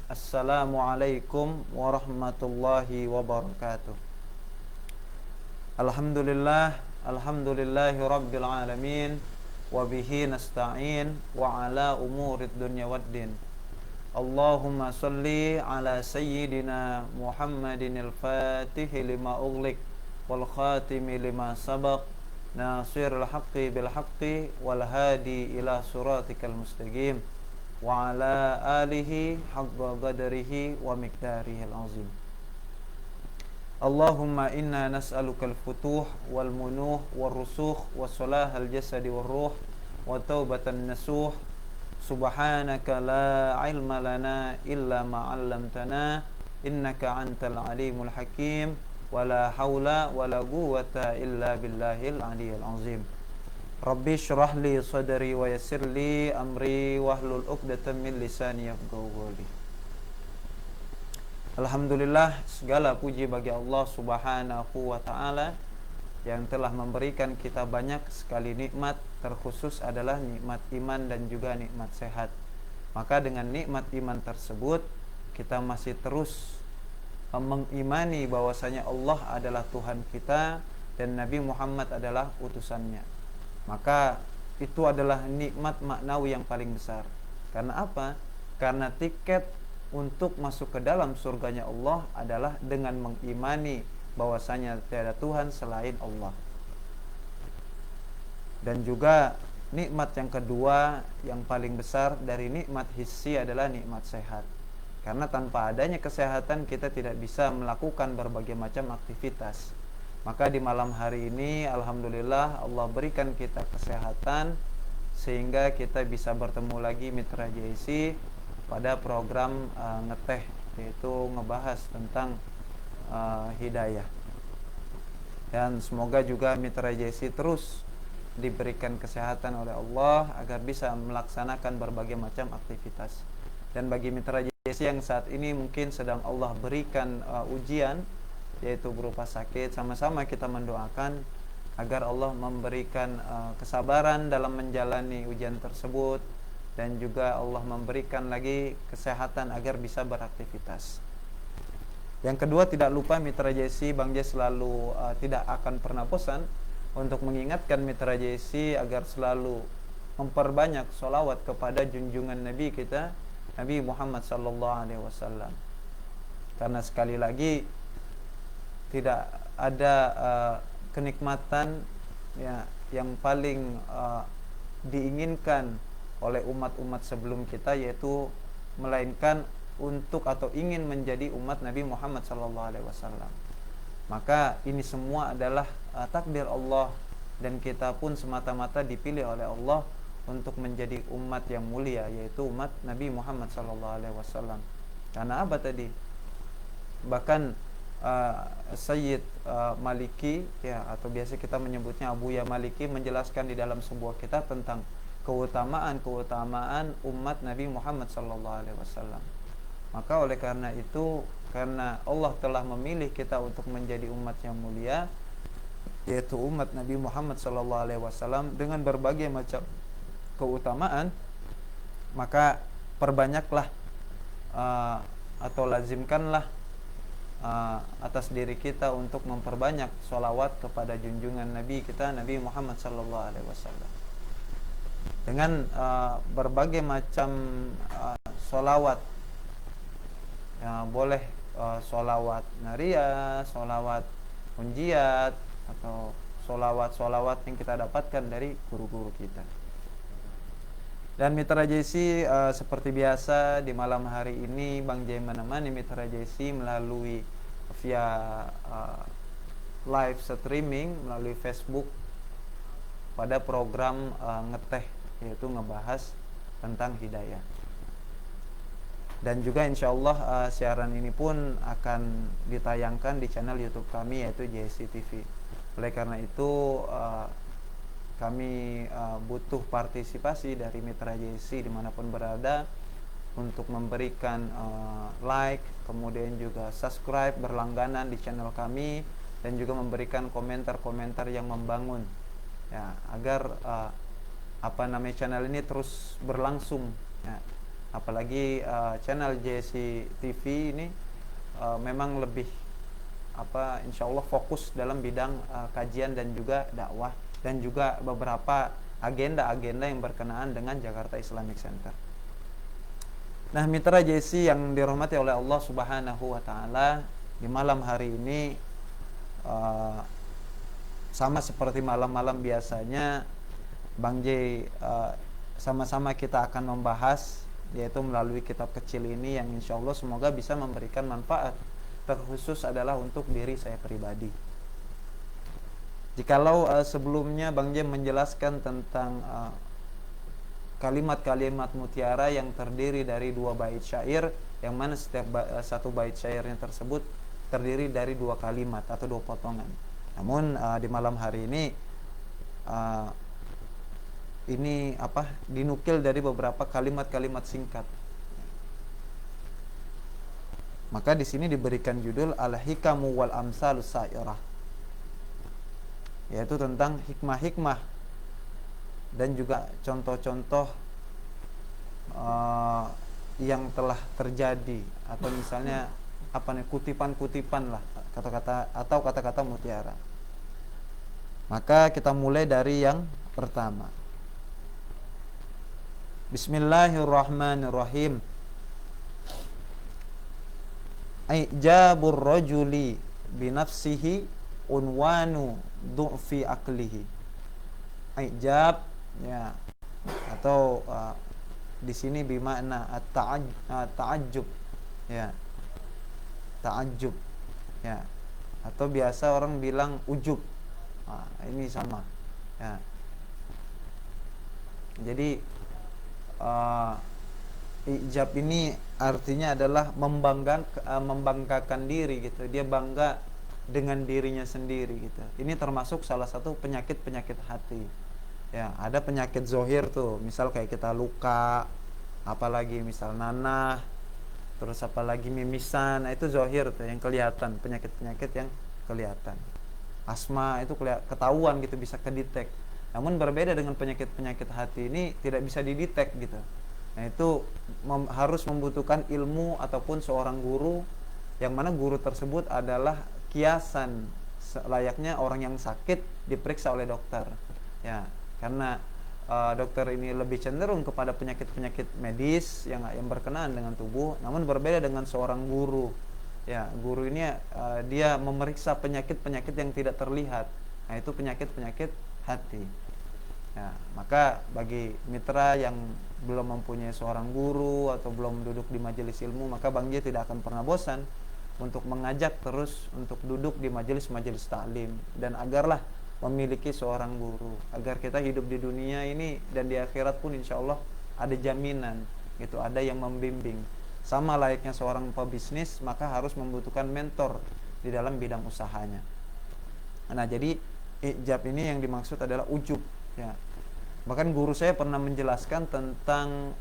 Assalamualaikum warahmatullahi wabarakatuh. Alhamdulillahi rabbil alamin. Wabihi nasta'in wa ala umurid dunya waddin. Allahumma salli ala sayyidina Muhammadin al-fatihi lima ughliq wal khatimi lima sabaq nasirul haqqi bil haqqi wal hadi ila siratikal mustaqim wa ala alihi haqqa qadarihi wa miqdarihil azim. Allahumma inna nas'alukal futuh wal munuh wal rusukh wa salahal jasadi wal ruh wa taubatan nasuh. Subhanaka la ilma lana illa ma 'allamtana innaka antal alimul hakim wa la haula wa la quwwata illa billahil aliyyil azim. Rabbi syrah li sadri wa yassir li amri wahlul 'uqdatam min lisani yafqahu qawli. Alhamdulillah, segala puji bagi Allah Subhanahu wa taala yang telah memberikan kita banyak sekali nikmat, terkhusus adalah nikmat iman dan juga nikmat sehat. Maka dengan nikmat iman tersebut kita masih terus mengimani bahwasanya Allah adalah Tuhan kita dan Nabi Muhammad adalah utusannya. Maka itu adalah nikmat maknawi yang paling besar. Karena apa? Karena tiket untuk masuk ke dalam surganya Allah adalah dengan mengimani bahwasanya tiada Tuhan selain Allah. Dan juga nikmat yang kedua yang paling besar dari nikmat hissi adalah nikmat sehat. Karena tanpa adanya kesehatan kita tidak bisa melakukan berbagai macam aktivitas. Maka di malam hari ini alhamdulillah Allah berikan kita kesehatan sehingga kita bisa bertemu lagi Mitra JC pada program ngeteh, yaitu ngebahas tentang hidayah. Dan semoga juga Mitra JC terus diberikan kesehatan oleh Allah agar bisa melaksanakan berbagai macam aktivitas. Dan bagi Mitra JC yang saat ini mungkin sedang Allah berikan ujian, yaitu berupa sakit, sama-sama kita mendoakan agar Allah memberikan kesabaran dalam menjalani ujian tersebut dan juga Allah memberikan lagi kesehatan agar bisa beraktivitas. Yang kedua, tidak lupa Mitra JC, Bang J selalu tidak akan pernah bosan untuk mengingatkan Mitra JC agar selalu memperbanyak sholawat kepada junjungan Nabi kita, Nabi Muhammad SAW. Karena sekali lagi tidak ada kenikmatan ya, yang paling diinginkan oleh umat-umat sebelum kita, yaitu melainkan untuk atau ingin menjadi umat Nabi Muhammad SAW. Maka ini semua adalah takdir Allah dan kita pun semata-mata dipilih oleh Allah untuk menjadi umat yang mulia, yaitu umat Nabi Muhammad SAW. Karena apa tadi? Bahkan Sayyid Maliki ya, atau biasa kita menyebutnya Abuya Maliki, menjelaskan di dalam sebuah kitab tentang keutamaan umat Nabi Muhammad SAW. Maka oleh karena itu, karena Allah telah memilih kita untuk menjadi umat yang mulia, yaitu umat Nabi Muhammad SAW dengan berbagai macam keutamaan, maka perbanyaklah atau lazimkanlah atas diri kita untuk memperbanyak sholawat kepada junjungan Nabi kita, Nabi Muhammad SAW. Dengan berbagai macam sholawat, ya, boleh sholawat naria, sholawat unjiat, atau sholawat yang kita dapatkan dari guru-guru kita. Dan Mitra JC seperti biasa di malam hari ini Bang J menemani Mitra JC melalui via live streaming melalui Facebook pada program ngeteh, yaitu ngebahas tentang hidayah. Dan juga insya Allah siaran ini pun akan ditayangkan di channel YouTube kami, yaitu JC TV. Oleh karena itu kami butuh partisipasi dari Mitra JC dimanapun berada untuk memberikan like, kemudian juga subscribe, berlangganan di channel kami, dan juga memberikan komentar-komentar yang membangun ya, agar channel ini terus berlangsung ya, apalagi channel JC TV ini memang lebih insya Allah fokus dalam bidang kajian dan juga dakwah dan juga beberapa agenda-agenda yang berkenaan dengan Jakarta Islamic Center. Nah, mitra JC yang dirahmati oleh Allah Subhanahu wa taala, di malam hari ini sama seperti malam-malam biasanya, Bang J sama-sama kita akan membahas, yaitu melalui kitab kecil ini yang insya Allah semoga bisa memberikan manfaat, terkhusus adalah untuk diri saya pribadi. Jikalau sebelumnya Bang J menjelaskan tentang kalimat-kalimat mutiara yang terdiri dari 2 bait syair, yang mana setiap satu bait syairnya tersebut terdiri dari 2 kalimat atau 2 potongan. Namun di malam hari ini dinukil dari beberapa kalimat-kalimat singkat. Maka di sini diberikan judul Al-Hikamu wal Amsalus Sa'irah, yaitu tentang hikmah-hikmah dan juga contoh-contoh yang telah terjadi, atau misalnya kutipan-kutipan lah, kata-kata mutiara. Maka kita mulai dari yang pertama. Bismillahirrahmanirrahim. Ijabur rajuli binafsihi unwanu du'fi aklihi. Ijab, ya, atau di sini bermakna ta'ajjub, ya, ta'ajjub, ya, atau biasa orang bilang ujub. Ini sama, ya. Jadi ijab ini artinya adalah membanggakan diri gitu. Dia bangga dengan dirinya sendiri gitu. Ini termasuk salah satu penyakit hati. Ya, ada penyakit zohir tuh, misal kayak kita luka, apalagi misal nanah, terus apalagi mimisan, nah itu zohir tuh yang kelihatan, penyakit-penyakit yang kelihatan. Asma itu ketahuan gitu, bisa kedetek. Namun berbeda dengan penyakit-penyakit hati ini tidak bisa didetek gitu. Nah itu harus membutuhkan ilmu ataupun seorang guru, yang mana guru tersebut adalah kiasan layaknya orang yang sakit diperiksa oleh dokter, ya. Karena dokter ini lebih cenderung kepada penyakit-penyakit medis yang berkenaan dengan tubuh, namun berbeda dengan seorang guru. Ya, guru ini dia memeriksa penyakit-penyakit yang tidak terlihat. Nah, itu penyakit-penyakit hati. Ya, maka bagi mitra yang belum mempunyai seorang guru atau belum duduk di majelis ilmu, maka Bang J tidak akan pernah bosan untuk mengajak terus untuk duduk di majelis-majelis taklim, dan agarlah memiliki seorang guru, agar kita hidup di dunia ini dan di akhirat pun insya Allah ada jaminan gitu, ada yang membimbing. Sama layaknya seorang pebisnis, maka harus membutuhkan mentor di dalam bidang usahanya. Nah, jadi ijab ini yang dimaksud adalah ujub, ya. Bahkan guru saya pernah menjelaskan tentang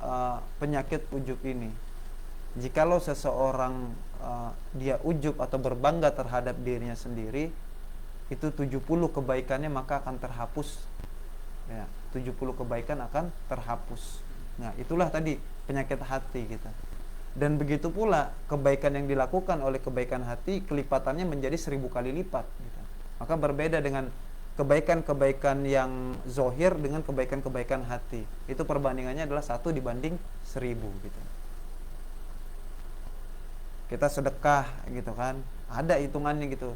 penyakit ujub ini. Jikalau seseorang dia ujub atau berbangga terhadap dirinya sendiri, itu 70 kebaikannya maka akan terhapus, ya, 70 kebaikan akan terhapus. Nah, itulah tadi penyakit hati kita. Dan begitu pula kebaikan yang dilakukan oleh kebaikan hati, kelipatannya menjadi 1000 kali lipat gitu. Maka berbeda dengan kebaikan-kebaikan yang zohir dengan kebaikan-kebaikan hati. Itu perbandingannya adalah 1 dibanding 1000 gitu. Kita sedekah gitu kan, ada hitungannya gitu.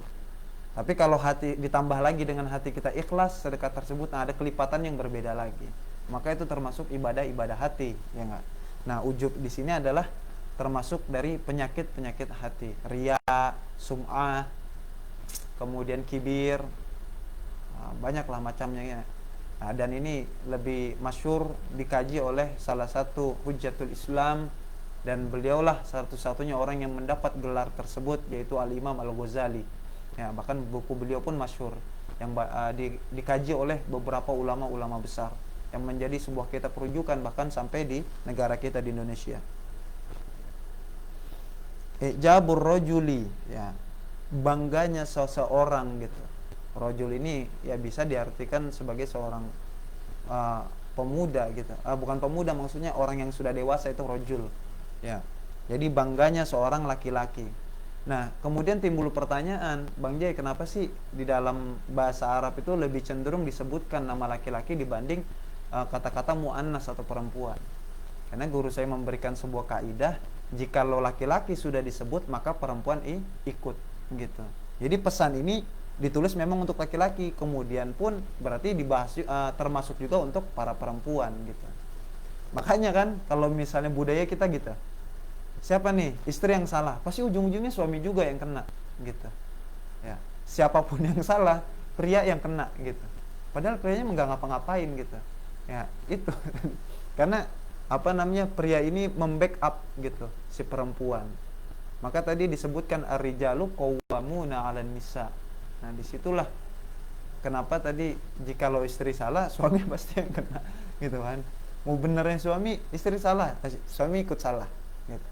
Tapi kalau hati ditambah lagi dengan hati kita ikhlas, sedekah tersebut ada kelipatan yang berbeda lagi. Maka itu termasuk ibadah-ibadah hati, ya enggak? Nah, ujub di sini adalah termasuk dari penyakit-penyakit hati. Riya, sum'ah, kemudian kibir, banyaklah macamnya ya. Nah, dan ini lebih masyhur dikaji oleh salah satu Hujjatul Islam, dan beliaulah satu-satunya orang yang mendapat gelar tersebut, yaitu Al-Imam Al-Ghazali. Ya, bahkan buku beliau pun masyhur yang dikaji oleh beberapa ulama-ulama besar, yang menjadi sebuah kitab rujukan bahkan sampai di negara kita di Indonesia. Ijabur rajuli, ya, bangganya seseorang gitu. Rajul ini ya bisa diartikan sebagai seorang pemuda gitu. Bukan pemuda, maksudnya orang yang sudah dewasa itu rojul. Ya. Jadi bangganya seorang laki-laki. Nah, kemudian timbul pertanyaan, Bang Jai, kenapa sih di dalam bahasa Arab itu lebih cenderung disebutkan nama laki-laki dibanding kata-kata muannas atau perempuan? Karena guru saya memberikan sebuah kaidah, jikalau laki-laki sudah disebut maka perempuan ikut gitu. Jadi pesan ini ditulis memang untuk laki-laki, kemudian pun berarti dibahas termasuk juga untuk para perempuan gitu. Makanya kan kalau misalnya budaya kita gitu, siapa nih istri yang salah, pasti ujung-ujungnya suami juga yang kena gitu. Ya, siapapun yang salah, pria yang kena gitu. Padahal prianya nggak ngapa-ngapain gitu. Ya, itu. Karena pria ini membackup gitu si perempuan. Maka tadi disebutkan ar-rijalu qawwamuna 'alan nisa. Nah, disitulah kenapa tadi jikalau istri salah, suami pasti yang kena gitu kan. Mau benernya suami, istri salah, suami ikut salah gitu.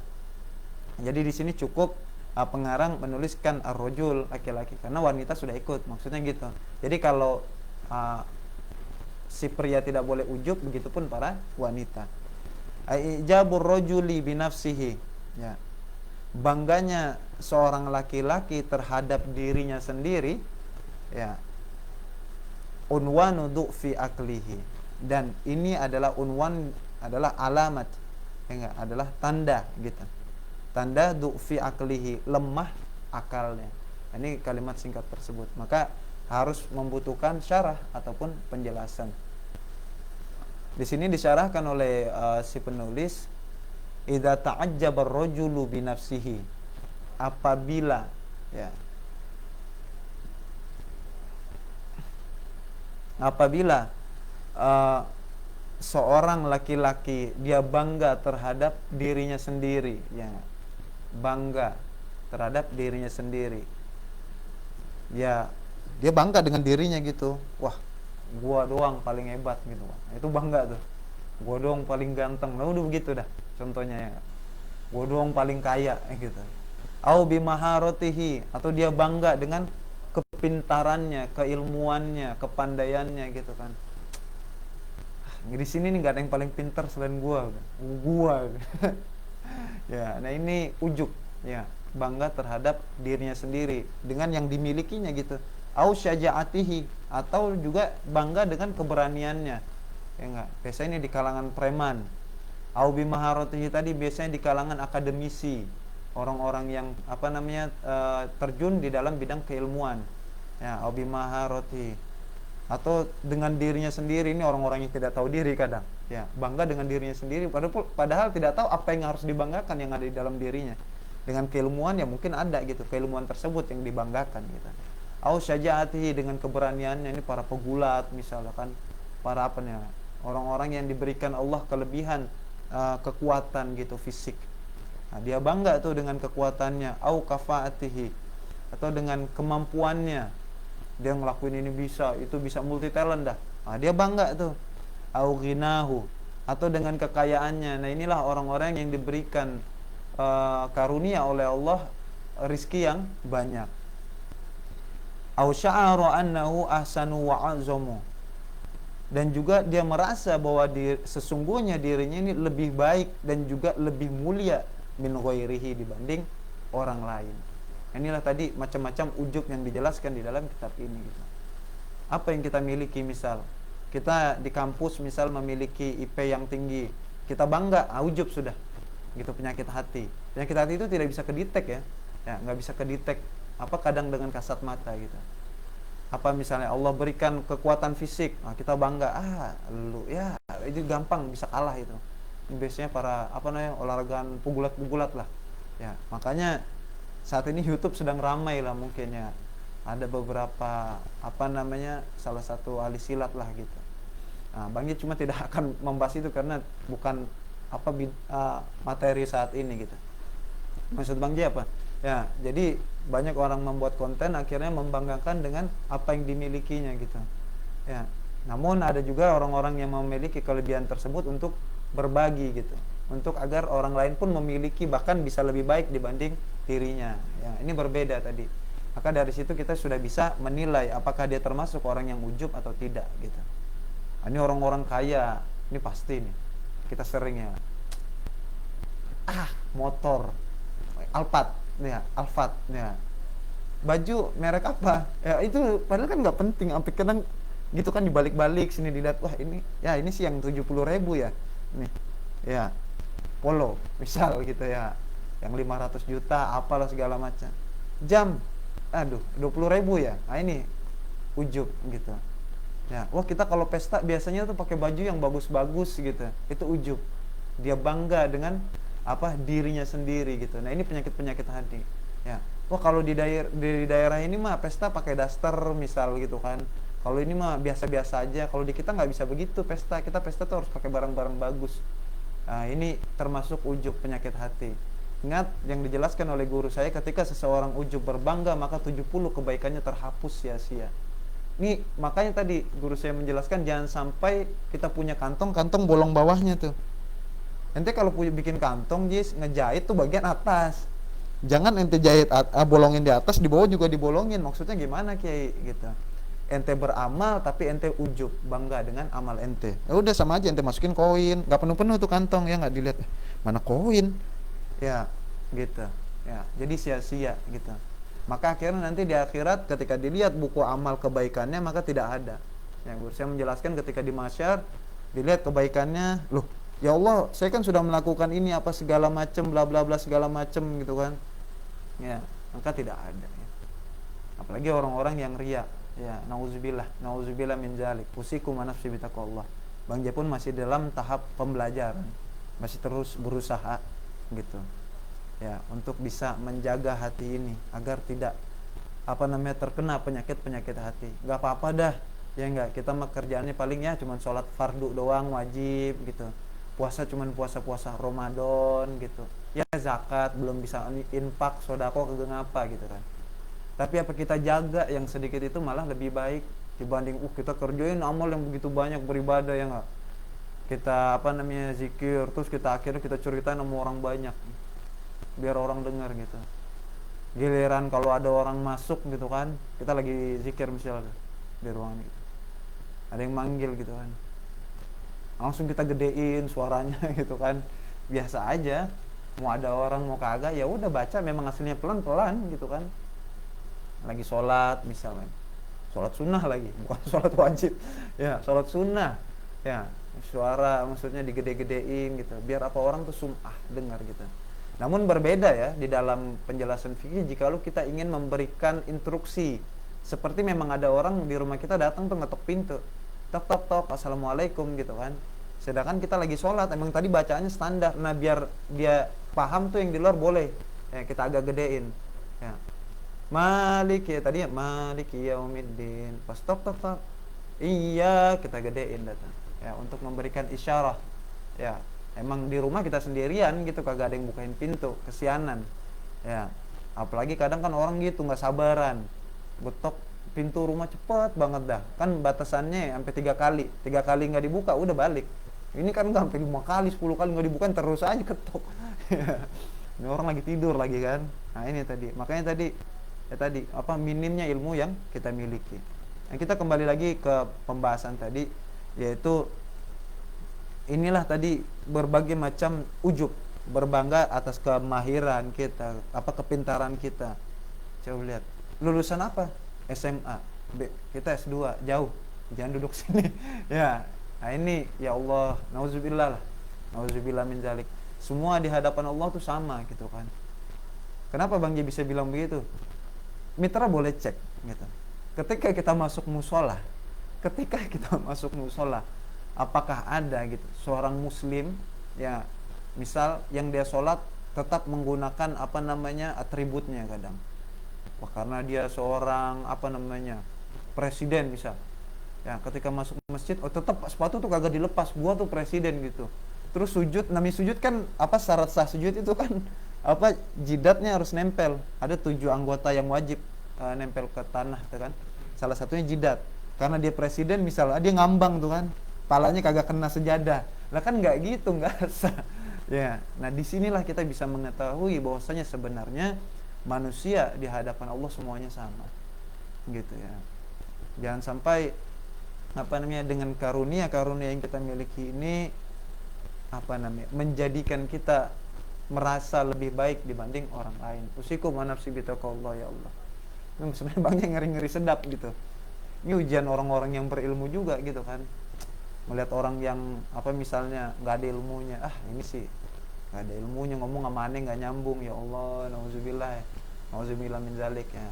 Jadi di sini cukup pengarang menuliskan ar-rajul, laki-laki, karena wanita sudah ikut, maksudnya gitu. Jadi kalau si pria tidak boleh ujub, begitupun para wanita. Ijabur rajuli binafsihi, ya. Bangganya seorang laki-laki terhadap dirinya sendiri, ya, unwanu du'fi aklihi, dan ini adalah unwan, adalah alamat, ya, adalah tanda gitu, tanda du'fi aklihi, lemah akalnya. Ini kalimat singkat tersebut, maka harus membutuhkan syarah ataupun penjelasan. Di sini disyarahkan oleh si penulis, idza ta'ajjaba ar-rajulu bi nafsihi, apabila, ya, apabila seorang laki-laki dia bangga terhadap dirinya sendiri, ya, bangga terhadap dirinya sendiri, ya, dia bangga dengan dirinya gitu. Wah, gua doang paling hebat gitu, itu bangga tuh. Gua doang paling ganteng, nah udah begitu dah contohnya, ya. Gua doang paling kaya gitu. Au bimaharatihi, atau dia bangga dengan kepintarannya, keilmuannya, kepandaiannya gitu kan. Di sini nih nggak ada yang paling pintar selain gua. Ya, nah ini ujub, ya, bangga terhadap dirinya sendiri dengan yang dimilikinya gitu. Au syaja'atihi, atau juga bangga dengan keberaniannya, ya enggak, biasanya ini di kalangan preman. Au bimaharatihi tadi biasanya di kalangan akademisi, orang-orang yang terjun di dalam bidang keilmuan, ya, au bimaharatihi, atau dengan dirinya sendiri. Ini orang-orang yang tidak tahu diri kadang, ya, bangga dengan dirinya sendiri padahal tidak tahu apa yang harus dibanggakan yang ada di dalam dirinya. Dengan keilmuan ya mungkin ada gitu, keilmuan tersebut yang dibanggakan gitu. Au syaja'atihi, dengan keberaniannya, ini para pegulat misalkan, para orang-orang yang diberikan Allah kelebihan kekuatan gitu fisik. Nah, dia bangga tuh dengan kekuatannya. Au kafaatihi, atau dengan kemampuannya, dia ngelakuin ini bisa, itu bisa, multi talent dah. Nah, dia bangga tuh. Au ghinahu, atau dengan kekayaannya. Nah, inilah orang-orang yang diberikan karunia oleh Allah rizki yang banyak. Au sya'ara annahu ahsanu wa azamu, dan juga dia merasa bahwa sesungguhnya dirinya ini lebih baik dan juga lebih mulia min ghairihi, dibanding orang lain. Inilah tadi macam-macam ujub yang dijelaskan di dalam kitab ini gitu. Apa yang kita miliki, misal kita di kampus misal memiliki IP yang tinggi, kita bangga, ujub sudah gitu. Penyakit hati itu tidak bisa kedetek, ya nggak bisa kedetek kadang dengan kasat mata gitu. Misalnya Allah berikan kekuatan fisik, nah kita bangga, lu ya itu gampang bisa kalah itu. Ini biasanya para olahragaan pegulat-pegulat lah, ya. Makanya saat ini YouTube sedang ramai lah mungkin, ya. Ada beberapa salah satu ahli silat lah gitu. Nah, Bang cuma tidak akan membahas itu karena bukan materi saat ini gitu. Maksud Bang J apa? Ya, jadi banyak orang membuat konten akhirnya membanggakan dengan apa yang dimilikinya gitu. Ya, namun ada juga orang-orang yang memiliki kelebihan tersebut untuk berbagi gitu, untuk agar orang lain pun memiliki, bahkan bisa lebih baik dibanding dirinya. Ya, ini berbeda tadi. Maka dari situ kita sudah bisa menilai apakah dia termasuk orang yang ujub atau tidak gitu. Ini orang-orang kaya, Ini pasti nih kita sering ya, motor Alphard ya, Alphard ya, baju merek apa ya, itu padahal kan nggak penting, sampai kadang gitu kan dibalik-balik sini dilihat, wah ini ya, ini sih yang 70.000 ya, nih ya Polo misal gitu ya, yang 500 juta apalah segala macam. Jam, aduh 20.000 ya, nah ini ujub gitu ya. Wah kita kalau pesta biasanya tuh pakai baju yang bagus-bagus gitu, itu ujub, dia bangga dengan apa dirinya sendiri gitu. Nah ini penyakit-penyakit hati ya. Wah kalau di daerah ini mah pesta pakai daster misal gitu kan, kalau ini mah biasa-biasa aja. Kalau di kita nggak bisa begitu pesta, kita pesta tuh harus pakai barang-barang bagus. Nah, ini termasuk ujub, penyakit hati. Ingat yang dijelaskan oleh guru saya, ketika seseorang ujub berbangga, maka 70 kebaikannya terhapus sia-sia. Ini makanya tadi guru saya menjelaskan, jangan sampai kita punya kantong bolong bawahnya tuh. Ente kalau bikin kantong, Jis, ngejahit tuh bagian atas. Jangan ente jahit bolongin di atas, di bawah juga dibolongin. Maksudnya gimana, Kiai? Gitu. Ente beramal tapi ente ujub, bangga dengan amal ente. Ya udah sama aja, ente masukin koin, nggak penuh-penuh tuh kantong ya, nggak dilihat mana koin ya gitu ya, jadi sia-sia gitu. Maka akhirnya nanti di akhirat ketika dilihat buku amal kebaikannya, maka tidak ada. Yang guru saya menjelaskan, ketika di mahsyar dilihat kebaikannya, loh ya Allah saya kan sudah melakukan ini apa segala macem bla bla bla segala macem gitu kan ya, maka tidak ada ya. Apalagi orang-orang yang riya ya, nauzubillah min zalik. Usikum nafsi bitaqwallah. Bang Jepun masih dalam tahap pembelajaran, masih terus berusaha gitu ya, untuk bisa menjaga hati ini agar tidak terkena penyakit hati. Gak apa-apa dah ya, enggak, kita mah kerjaannya paling ya cuman sholat fardu doang wajib gitu, puasa cuman puasa Ramadan gitu ya, zakat belum bisa infak, sodako kagak ngapa gitu kan. Tapi apa kita jaga yang sedikit itu malah lebih baik dibanding kita kerjain amal yang begitu banyak, beribadah ya enggak, kita zikir, terus kita akhirnya kita ceritain sama orang banyak biar orang dengar gitu. Giliran kalau ada orang masuk gitu kan, kita lagi zikir misalnya di ruangan gitu, ada yang manggil gitu kan, langsung kita gedein suaranya gitu kan, biasa aja, mau ada orang mau kagak ya udah baca, memang aslinya pelan-pelan gitu kan. Lagi sholat misalnya, sholat sunnah lagi, bukan sholat wajib ya, sholat sunnah ya, suara maksudnya digede-gedein gitu, biar apa orang tuh sum'ah dengar gitu. Namun berbeda ya di dalam penjelasan fikih, jika kita ingin memberikan instruksi, seperti memang ada orang di rumah kita datang tuh ngetok pintu, tok assalamualaikum gitu kan, sedangkan kita lagi sholat, emang tadi bacaannya standar. Nah biar dia paham tuh yang di luar boleh ya, kita agak gedein ya, Malik ya, tadi ya Malik yaumiddin, pas tok iya kita gedein datang ya, untuk memberikan isyarah ya. Emang di rumah kita sendirian gitu, kagak ada yang bukain pintu, kesianan ya. Apalagi kadang kan orang gitu nggak sabaran, betok pintu rumah cepet banget dah, kan batasannya sampai 3 kali nggak dibuka udah balik. Ini kan nggak sampai 5 kali 10 kali nggak dibuka, terus aja ketok. Ini orang lagi tidur lagi kan. Nah ini tadi, makanya tadi minimnya ilmu yang kita miliki. Nah, kita kembali lagi ke pembahasan tadi, yaitu inilah tadi berbagai macam ujub, berbangga atas kemahiran kita, kepintaran kita. Coba lihat, lulusan apa? SMA, kita S2, jauh, jangan duduk sini. Ya, nah ini ya Allah, nauzubillah min zalik. Semua di hadapan Allah tuh sama gitu kan. Kenapa Bang J bisa bilang begitu? Mitra boleh cek gitu. Ketika kita masuk musola, apakah ada gitu seorang muslim ya, misal yang dia sholat tetap menggunakan atributnya kadang. Wah, karena dia seorang presiden misal. Ya, ketika masuk masjid, tetap sepatu tuh kagak dilepas, gua tuh presiden gitu. Terus sujud, namanya sujud kan syarat sah sujud itu kan jidatnya harus nempel. Ada 7 anggota yang wajib nempel ke tanah tuh kan. Salah satunya jidat. Karena dia presiden misalnya, dia ngambang tuh kan, palanya kagak kena sejadah. Lah kan nggak gitu, nggak sah. Ya, nah disinilah kita bisa mengetahui bahwasanya sebenarnya manusia di hadapan Allah semuanya sama, gitu ya. Jangan sampai dengan karunia yang kita miliki ini menjadikan kita merasa lebih baik dibanding orang lain. Usikum wa nafsi bitaqwallah ya Allah. Ini sebenarnya Bangnya ngeri-ngeri sedap gitu. Ini ujian orang-orang yang berilmu juga gitu kan. Melihat orang yang misalnya nggak ada ilmunya, ini sih nggak ada ilmunya, ngomong sama aneh nggak nyambung, ya Allah, nauzubillah min zalik ya.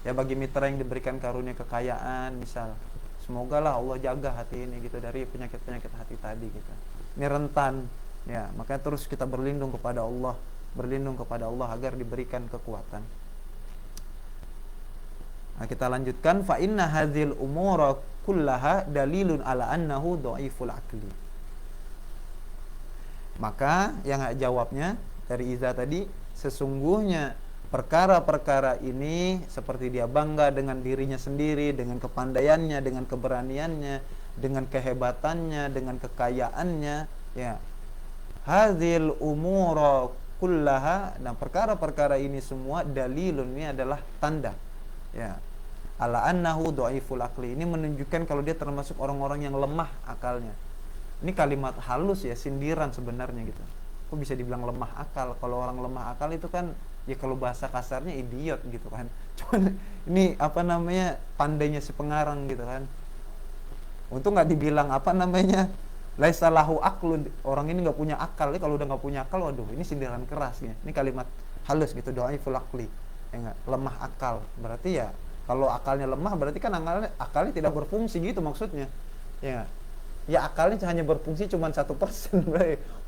Ya bagi mitra yang diberikan karunia kekayaan misal, semoga lah Allah jaga hati ini gitu dari penyakit-penyakit hati tadi gitu. Ini rentan ya, makanya terus kita berlindung kepada Allah agar diberikan kekuatan. Nah, kita lanjutkan, fa inna hadzal umura kullaha dalilun ala annahu dhaiful aqli. Maka yang jawabnya dari Iza tadi, sesungguhnya perkara-perkara ini seperti dia bangga dengan dirinya sendiri, dengan kepandaiannya, dengan keberaniannya, dengan kehebatannya, dengan kekayaannya, ya. Hadzal umura kullaha, nah perkara-perkara ini semua dalilun, ini adalah tanda ya ala annahu dhaiful aqli, ini menunjukkan kalau dia termasuk orang-orang yang lemah akalnya. Ini kalimat halus ya, sindiran sebenarnya gitu. Kok bisa dibilang lemah akal? Kalau orang lemah akal itu kan ya kalau bahasa kasarnya idiot gitu kan. Cuman ini pandainya si pengarang gitu kan. Untung nggak dibilang laisa lahu aqlun, orang ini nggak punya akal. Kalau udah nggak punya akal, waduh, ini sindiran keras ya. Ini kalimat halus gitu, dhaiful aqli. Ya enggak, lemah akal. Berarti ya kalau akalnya lemah berarti kan akalnya tidak berfungsi gitu maksudnya. Ya enggak? Ya akalnya hanya berfungsi cuma 1%.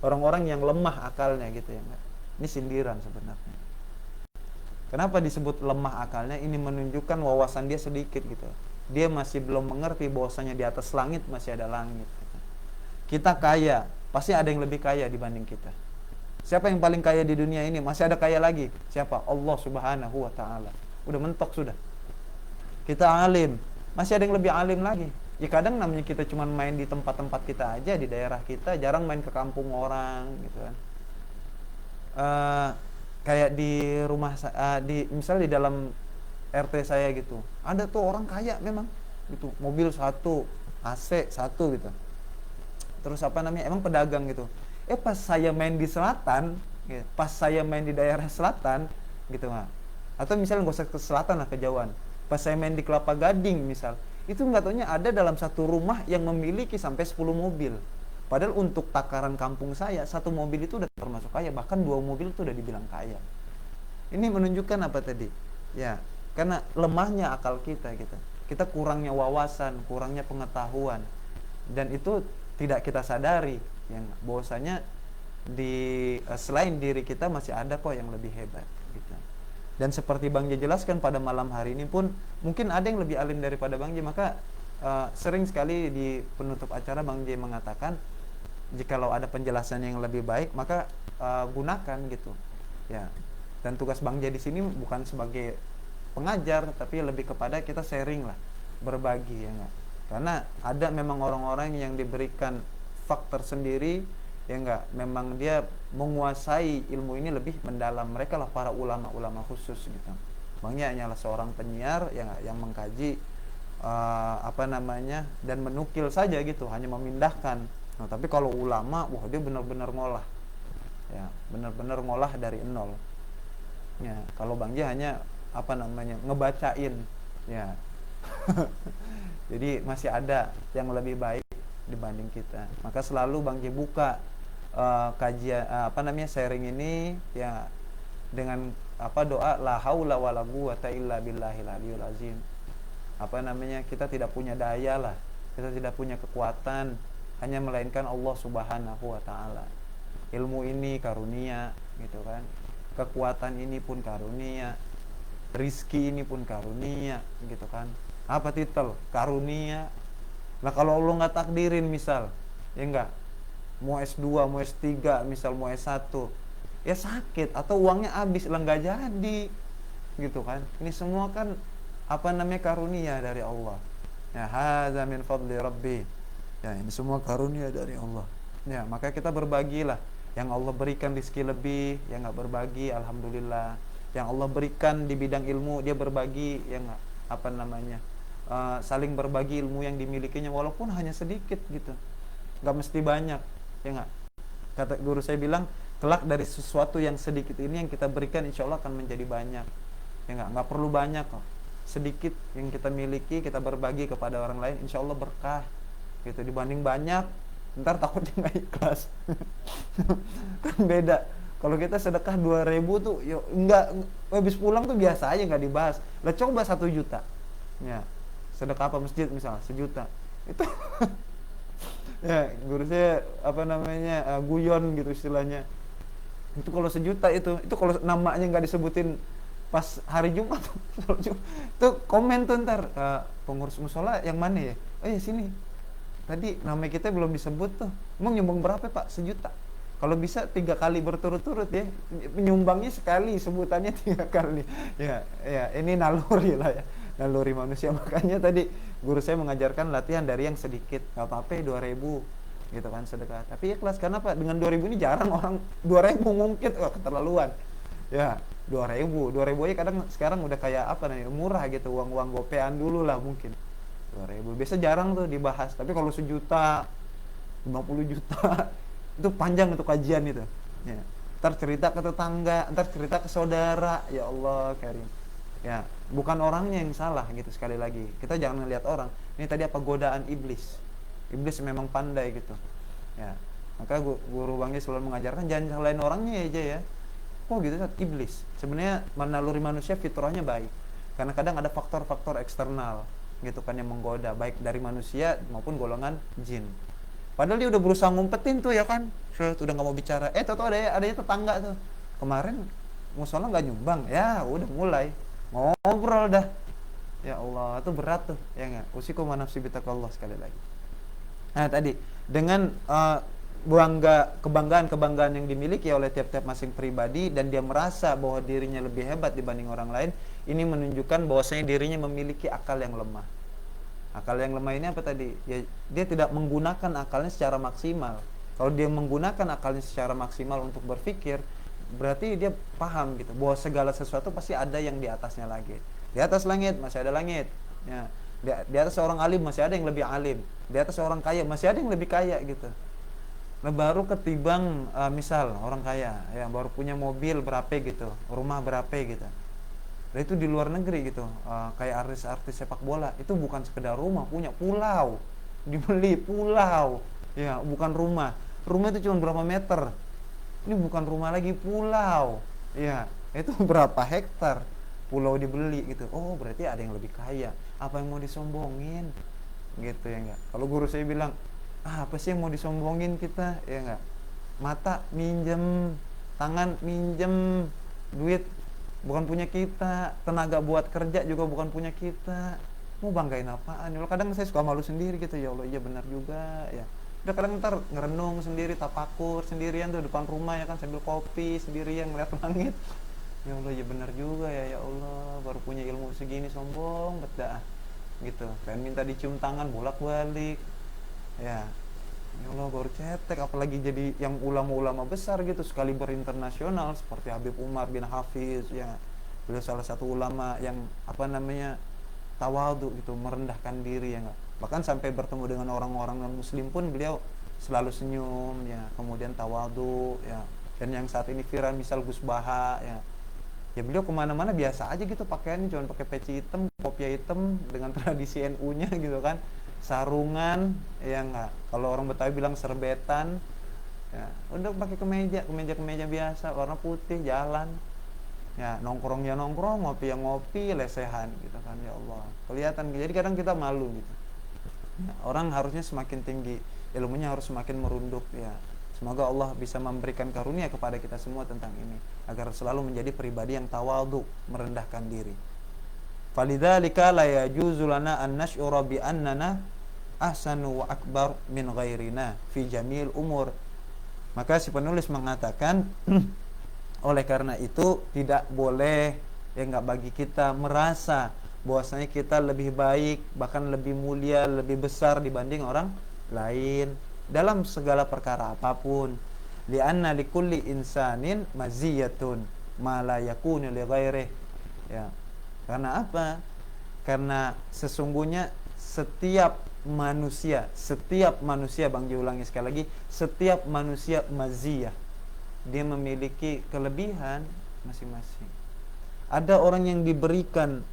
Orang-orang yang lemah akalnya gitu ya enggak. Ini sindiran sebenarnya. Kenapa disebut lemah akalnya? Ini menunjukkan wawasan dia sedikit gitu. Dia masih belum mengerti bahwasanya di atas langit masih ada langit gitu. Kita kaya, pasti ada yang lebih kaya dibanding kita. Siapa yang paling kaya di dunia ini? Masih ada kaya lagi. Siapa? Allah Subhanahu wa ta'ala. Udah mentok sudah. Kita alim, masih ada yang lebih alim lagi. Ya kadang namanya kita cuma main di tempat-tempat kita aja, di daerah kita, jarang main ke kampung orang gitu kan. Kayak di rumah misalnya di dalam RT saya gitu, ada tuh orang kaya memang gitu, mobil 1, AC 1 gitu. Terus emang pedagang gitu. Pas saya main di selatan gitu, pas saya main di daerah selatan gitu mah, atau misalnya nggak usah ke selatan lah, kejauhan, pas saya main di Kelapa Gading misal, itu nggak taunya ada dalam satu rumah yang memiliki sampai 10 mobil. Padahal untuk takaran kampung saya, 1 mobil itu udah termasuk kaya, bahkan 2 mobil itu udah dibilang kaya. Ini menunjukkan apa tadi? Ya, karena lemahnya akal kita gitu. Kita kurangnya wawasan, kurangnya pengetahuan, dan itu tidak kita sadari yang bahwasanya selain diri kita masih ada kok yang lebih hebat gitu. Dan seperti Bang J jelaskan pada malam hari ini pun mungkin ada yang lebih alim daripada Bang J, maka sering sekali di penutup acara Bang J mengatakan jikalau ada penjelasan yang lebih baik maka gunakan gitu ya. Dan tugas Bang J di sini bukan sebagai pengajar tapi lebih kepada kita sharing lah, berbagi ya enggak. Karena ada memang orang-orang yang diberikan faktor sendiri ya enggak, memang dia menguasai ilmu ini lebih mendalam. Mereka lah para ulama-ulama khusus gitu. Bangnya hanyalah seorang penyiar yang mengkaji dan menukil saja gitu, hanya memindahkan. Nah, tapi kalau ulama, wah dia benar-benar ngolah. Ya, benar-benar ngolah dari nol. Ya, kalau Bang J hanya ngebacain ya. Jadi masih ada yang lebih baik dibanding kita. Maka selalu Bang J buka kajian sharing ini ya dengan doa la haula wala quwata illa billahil aliyul azim. Kita tidak punya daya lah, kita tidak punya kekuatan, hanya melainkan Allah Subhanahu wa taala. Ilmu ini karunia gitu kan. Kekuatan ini pun karunia. Rizki ini pun karunia gitu kan. Apa titel? Karunia. Nah kalau Allah nggak takdirin misal, ya enggak, mau S2, mau S3, misal mau S1, ya sakit atau uangnya habis lah nggak jadi, gitu kan. Ini semua kan karunia dari Allah. Ya hadza min fadli rabbi. Ya ini semua karunia dari Allah. Ya maka kita berbagilah. Yang Allah berikan rezeki lebih, yang nggak berbagi, alhamdulillah. Yang Allah berikan di bidang ilmu dia berbagi, yang saling berbagi ilmu yang dimilikinya walaupun hanya sedikit gitu, nggak mesti banyak, ya nggak. Kata guru saya bilang, kelak dari sesuatu yang sedikit ini yang kita berikan insya Allah akan menjadi banyak, ya nggak perlu banyak kok, sedikit yang kita miliki kita berbagi kepada orang lain insya Allah berkah gitu, dibanding banyak ntar takutnya nggak ikhlas. Kan beda. Kalau kita sedekah 2.000 tuh ya enggak, habis pulang tuh biasa aja nggak dibahas. Lah coba 1 juta ya, sedekah apa masjid misal 1 juta itu. Ya guru saya guyon gitu istilahnya, itu kalau 1 juta itu kalau namanya nggak disebutin pas hari Jumat tuh komen tuh ntar, pengurus musola yang mana ya, oh ya sini tadi nama kita belum disebut tuh, emang nyumbang berapa Pak? 1 juta. Kalau bisa 3 kali berturut-turut ya, menyumbangnya sekali, sebutannya 3 kali. Ya ini naluri lah ya, naluri manusia. Makanya tadi guru saya mengajarkan latihan dari yang sedikit, nggak apa-apa 2.000 gitu kan sedekah. Tapi ikhlas, karena Pak dengan 2.000 ini jarang orang 2.000 mungkin, keterlaluan. Ya 2.000 aja kadang sekarang udah kayak apa nih, murah gitu, uang gopean dulu lah mungkin. 2.000 biasa jarang tuh dibahas, tapi kalau 1 juta 50 juta itu panjang untuk kajian itu ya. Ntar cerita ke tetangga, ntar cerita ke saudara, ya Allah karim ya. Bukan orangnya yang salah gitu, sekali lagi kita jangan ngelihat orang ini tadi apa, godaan iblis memang pandai gitu ya. Maka guru Banggi selalu mengajarkan jangan salahin orangnya aja ya. Oh gitu, iblis sebenarnya naluri manusia fitrahnya baik, karena kadang ada faktor-faktor eksternal gitu kan yang menggoda, baik dari manusia maupun golongan jin. Padahal dia udah berusaha ngumpetin tuh ya kan, udah nggak mau bicara, tahu adanya tetangga tuh kemarin musola nggak nyumbang, ya udah mulai ngobrol dah. Ya Allah, itu berat tuh ya nggak. Usikum nafsi bitaqallah, sekali lagi. Nah tadi dengan kebanggaan yang dimiliki oleh tiap-tiap masing pribadi, dan dia merasa bahwa dirinya lebih hebat dibanding orang lain, ini menunjukkan bahwasanya dirinya memiliki akal yang lemah. Akal yang lemah ini apa tadi? Ya, dia tidak menggunakan akalnya secara maksimal. Kalau dia menggunakan akalnya secara maksimal untuk berpikir, berarti dia paham gitu bahwa segala sesuatu pasti ada yang di atasnya lagi. Di atas langit masih ada langit. Ya. Di atas seorang alim masih ada yang lebih alim. Di atas seorang kaya masih ada yang lebih kaya gitu. Nah, baru ketimbang misal orang kaya yang baru punya mobil berapa gitu, rumah berapa gitu. Nah, itu di luar negeri gitu, kayak artis-artis sepak bola itu bukan sekedar rumah, punya pulau, dibeli pulau, ya bukan rumah. Rumah itu cuma berapa meter. Ini bukan rumah lagi, pulau, ya itu berapa hektar pulau dibeli gitu. Oh berarti ada yang lebih kaya. Apa yang mau disombongin gitu ya enggak? Kalau guru saya bilang, apa sih yang mau disombongin kita, ya enggak? Mata minjem, tangan minjem, duit bukan punya kita, tenaga buat kerja juga bukan punya kita. Mau banggain apaan? Kadang saya suka malu sendiri gitu, ya Allah iya benar juga ya. Udah kadang ntar ngerenung sendiri, tapakur sendirian tuh depan rumah ya kan, sambil kopi sendirian ngeliat langit. Ya Allah iya benar juga ya Allah, baru punya ilmu segini sombong bedah gitu. Pengen minta dicium tangan bolak-balik. Ya Allah baru cetek, apalagi jadi yang ulama-ulama besar gitu, sekali berinternasional seperti Habib Umar bin Hafiz ya. Beliau salah satu ulama yang tawadhu gitu, merendahkan diri ya enggak. Bahkan sampai bertemu dengan orang-orang non muslim pun beliau selalu senyum ya, kemudian tawadhu ya. Dan yang saat ini viral misal Gus Baha ya. Ya beliau kemana-mana biasa aja gitu, pakaiannya cuma pakai peci hitam, kopiah hitam dengan tradisi NU-nya gitu kan. Sarungan ya enggak, kalau orang Betawi bilang serbetan ya, udah pakai kemeja biasa warna putih, jalan ya, nongkrong, ngopi lesehan gitu kan. Ya Allah kelihatan. Jadi kadang kita malu gitu ya, orang harusnya semakin tinggi ilmunya, harus semakin merunduk ya. Semoga Allah bisa memberikan karunia kepada kita semua tentang ini, agar selalu menjadi pribadi yang tawadhu, merendahkan diri. Falidzalika la yajuzu lana an nash'ura bi annana ahsanu wa akbar min ghairina fi jamil umur. Maka si penulis mengatakan oleh karena itu tidak boleh ya enggak bagi kita merasa bahwasanya kita lebih baik, bahkan lebih mulia, lebih besar dibanding orang lain dalam segala perkara apapun. Li'anna likulli insanin maziyatun ma la yakunu li ghairihi. Ya. Karena apa? Karena sesungguhnya setiap manusia Bang Ji ulangi sekali lagi, setiap manusia maziyah, dia memiliki kelebihan masing-masing. Ada orang yang diberikan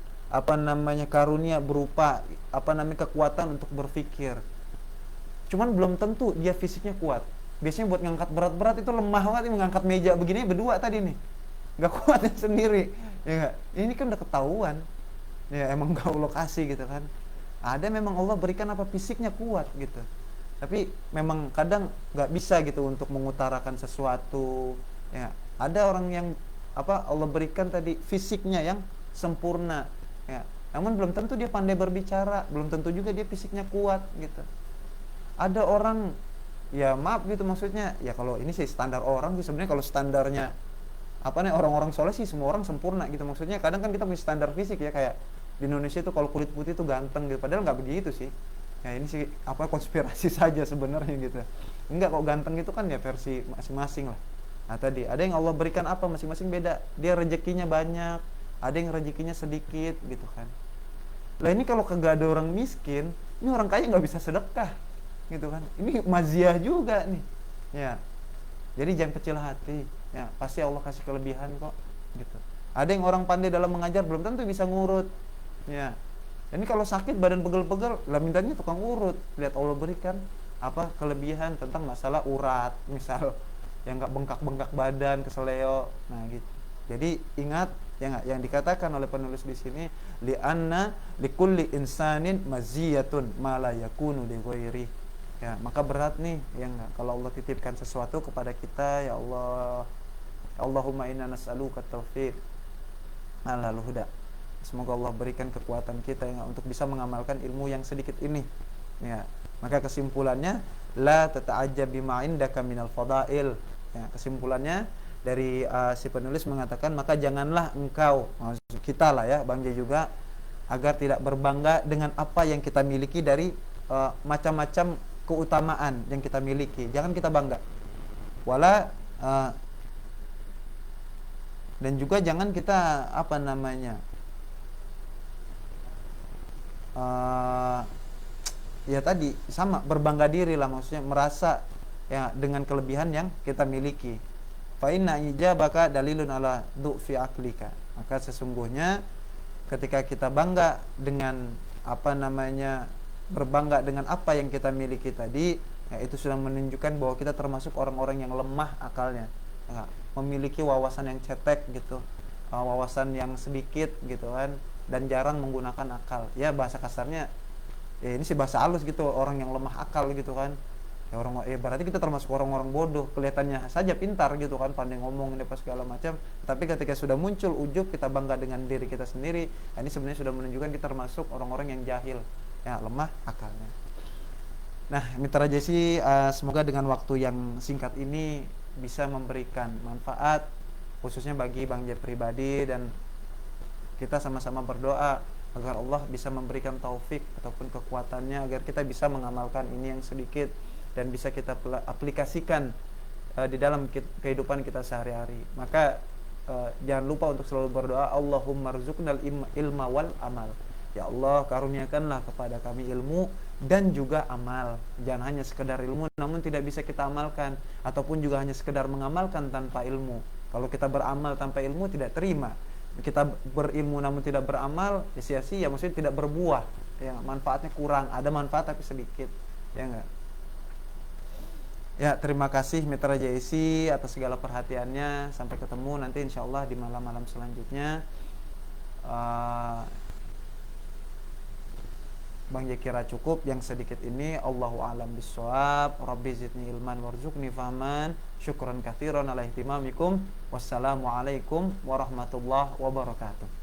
karunia berupa kekuatan untuk berpikir. Cuman belum tentu dia fisiknya kuat. Biasanya buat ngangkat berat-berat itu lemah banget, mengangkat meja begini berdua tadi nih. Enggak kuatnya sendiri. Ya gak? Ini kan udah ketahuan. Ya emang gak lokasi gitu kan. Ada memang Allah berikan fisiknya kuat gitu. Tapi memang kadang nggak bisa gitu untuk mengutarakan sesuatu. Ya, ada orang yang Allah berikan tadi fisiknya yang sempurna. Ya, namun belum tentu dia pandai berbicara, belum tentu juga dia fisiknya kuat gitu. Ada orang, ya maaf gitu maksudnya, ya kalau ini sih standar orang sih sebenarnya, kalau standarnya orang-orang soleh sih semua orang sempurna gitu. Maksudnya kadang kan kita punya standar fisik ya, kayak di Indonesia itu kalau kulit putih itu ganteng gitu, padahal nggak begitu sih. Ya ini sih konspirasi saja sebenarnya gitu. Enggak, kok ganteng itu kan ya versi masing-masing lah. Nah tadi ada yang Allah berikan masing-masing beda. Dia rezekinya banyak, ada yang rezekinya sedikit gitu kan. Lah ini kalau kagak ada orang miskin, ini orang kaya nggak bisa sedekah gitu kan. Ini maziah juga nih. Ya. Jadi jangan kecil hati. Ya, pasti Allah kasih kelebihan kok gitu. Ada yang orang pandai dalam mengajar belum tentu bisa ngurut. Ya. Ini kalau sakit badan pegel-pegel, lah mintanya tukang urut. Lihat Allah berikan kelebihan tentang masalah urat, misal yang nggak bengkak-bengkak badan, keseleo. Nah gitu. Jadi ingat yang dikatakan oleh penulis di sini, li'anna likulli insanin maziyatun ma la yakunu li ghairi. Ya, maka berat nih kalau Allah titipkan sesuatu kepada kita, ya Allah. Allahumma inna nas'aluka taufiq alal huda. Semoga Allah berikan kekuatan kita untuk bisa mengamalkan ilmu yang sedikit ini. Ya, maka kesimpulannya la tata'ajjab bima indaka minal fadail. Ya, kesimpulannya dari si penulis mengatakan, maka janganlah engkau, kita lah ya, Bang J juga, agar tidak berbangga dengan apa yang kita miliki dari macam-macam keutamaan yang kita miliki. Jangan kita bangga. Dan juga jangan kita ya tadi sama berbangga diri lah, maksudnya merasa ya dengan kelebihan yang kita miliki. Fa inna ijabaka dalilun ala du'fi aklika. Maka sesungguhnya ketika kita bangga dengan berbangga dengan apa yang kita miliki tadi, ya itu sudah menunjukkan bahwa kita termasuk orang-orang yang lemah akalnya, ya, memiliki wawasan yang cetek gitu, wawasan yang sedikit gitu kan, dan jarang menggunakan akal. Ya bahasa kasarnya, ya ini sih bahasa halus gitu, orang yang lemah akal gitu kan. Ya berarti kita termasuk orang-orang bodoh, kelihatannya saja pintar gitu kan, pandai ngomong apa segala macam, tapi ketika sudah muncul ujub, kita bangga dengan diri kita sendiri, ini sebenarnya sudah menunjukkan kita termasuk orang-orang yang jahil, ya lemah akalnya. Nah, Mitra Jesi, semoga dengan waktu yang singkat ini bisa memberikan manfaat khususnya bagi Bang J pribadi, dan kita sama-sama berdoa agar Allah bisa memberikan taufik ataupun kekuatannya agar kita bisa mengamalkan ini yang sedikit dan bisa kita aplikasikan di dalam kehidupan kita sehari-hari. Maka jangan lupa untuk selalu berdoa, Allahumma rzuqnal ilma wal amal. Ya Allah, karuniakanlah kepada kami ilmu dan juga amal. Jangan hanya sekedar ilmu namun tidak bisa kita amalkan, ataupun juga hanya sekedar mengamalkan tanpa ilmu. Kalau kita beramal tanpa ilmu tidak terima. Kita berilmu namun tidak beramal, ya sia-sia, maksudnya tidak berbuah. Ya, manfaatnya kurang, ada manfaat tapi sedikit. Ya enggak? Ya, terima kasih Mitra JSI atas segala perhatiannya. Sampai ketemu nanti insyaallah di malam-malam selanjutnya. Bang J kira cukup yang sedikit ini. Allahu a'lam bissawab. Rabbi zidni ilman warzuqni fahman. Syukran katsiran ala ihtimamikum. Wassalamualaikum warahmatullahi wabarakatuh.